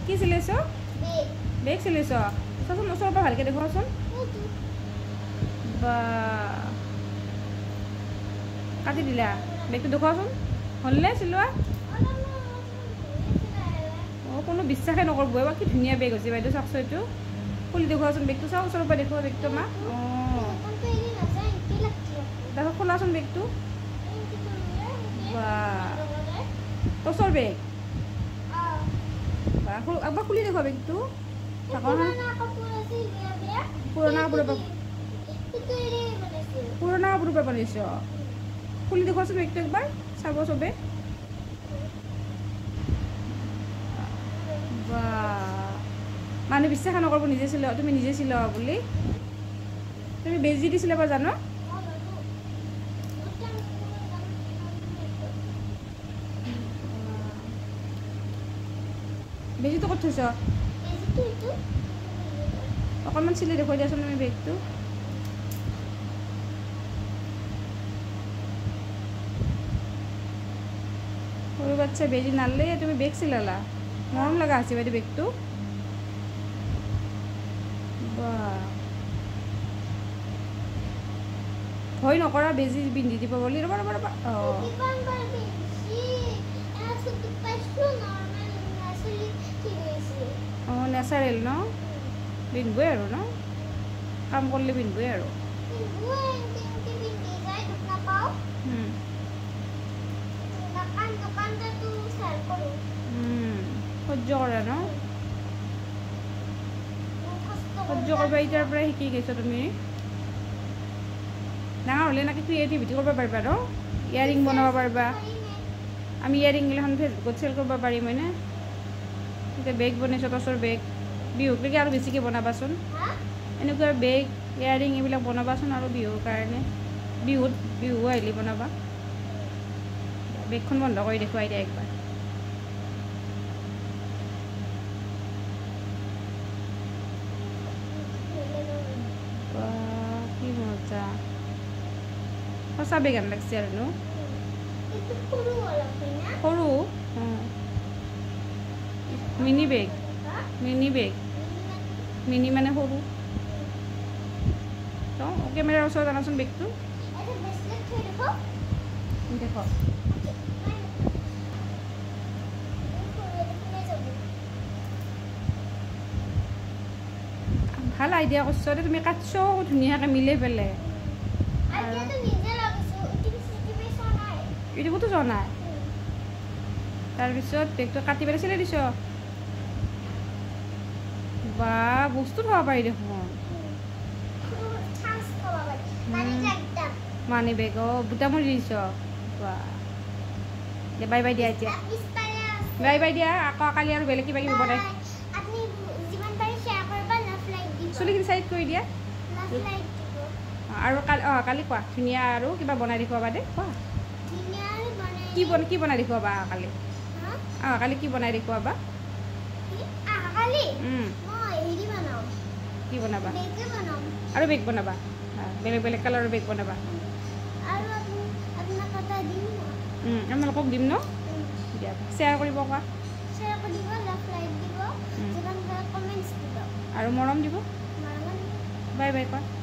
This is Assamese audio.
কি চিলাইছ বেগ চিলাইছ চাচোন ওচৰৰ পৰা ভালকৈ দেখুৱাচোন বা কাটি দিলা বেগটো দেখুৱাচোন হ'লনে চিলোৱা অঁ কোনো বিশ্বাসে নকৰিব এবাৰ কি ধুনীয়া বেগ হৈছে বাইদেউ চাওকচোন এইটো খুলি দেখুৱাচোন বেগটো চাওক ওচৰৰ পৰা দেখুওৱা বেগটো আমাক অঁ তাৰপিছত খোলাচোন বেগটো বা টচৰ বেগ একবাৰ খুলি দেখুৱা বেগটো পুৰণা কাপোৰৰ পৰা বনাইছ খুলি দেখুৱাচোন বেগটো একবাৰ চাব চবে বা মানুহ বিশ্বাস নকৰিব নিজে চিলোৱা তুমি নিজে চিলোৱা বুলি তুমি বেজি দিছিলে বাৰু জানো বেজিটো ক'ত থৈছ অকণমান চিলাই দেখুৱাই দিয়াচোন তুমি বেগটো সৰু বাচ্ছা বেজি নালে তুমি বেগ চিলালা মৰম লগা আছে বাইদেউ বেগটো বা ভয় নকৰা বেজি পিন্ধি দিব বুলি ৰ'বা ৰ'বা ৰ'বা অঁ অঁ নেচাৰেল ন পিন্ধিবই আৰু ন কাম কৰিলে পিন্ধিবই আৰু সহ্য কৰা ন সহ্য কৰিব এতিয়াৰ পৰাই শিকি গৈছা তুমি ডাঙৰ হ'লে নাকি ক্ৰিয়েটিভিটি কৰিব পাৰিবা ন ইয়াৰিং বনাব পাৰিবা আমি ইয়াৰিংগিলাখন ফেচবুকত চেল কৰিব পাৰিম হয়নে এতিয়া বেগ বনাইছোঁ টচৰ বেগ বিহুকলৈকে আৰু বেছিকৈ বনাবাচোন এনেকুৱা বেগ ইয়াৰিং এইবিলাক বনাবাচোন আৰু বিহুৰ কাৰণে বিহু আহিলে বনাবা বেগখন বন্ধ কৰি দেখুৱাই দিয়া একবাৰ কি মজা সঁচা বেগ আন লাগছে আৰু ন সৰু মিনি বেগ মিনি মানে সৰু কেমেৰাৰ ওচৰত আনাচোন বেগটো দেখ ভাল আইডিয়া কৰিছ দে তুমি কাটছ ধুনীয়াকৈ মিলাই পেলাই ইউটিউবতো চোৱা নাই তাৰপিছত বেগটো কাটি পেলাই চিলাই দিছ বা বস্তু থ'ব পাৰি দেখোন মানি বেগ বুটামুৰি দিছ বা বাই বাই দিয়া এতিয়া বাই বাই দিয়া আকৌ কালি আৰু বেলেগ কিবা কিবি বনাই চুলিখিনি চাইড কৰি দিয়া আৰু কালি কোৱা ধুনীয়া আৰু কিবা বনাই দেখুৱাবা দে কোৱা কি বনাই দেখুৱাবা কালি কালি কি বনাই দেখুৱাবা কি বনাবা আৰু বেগ বনাবা বেলেগ বেলেগ কালাৰৰ বেগ বনাবা আপোনালোকক দিম ন দিয়া শ্বেয়াৰ কৰিব কোৱা আৰু মৰম দিব বাই বাই কোৱা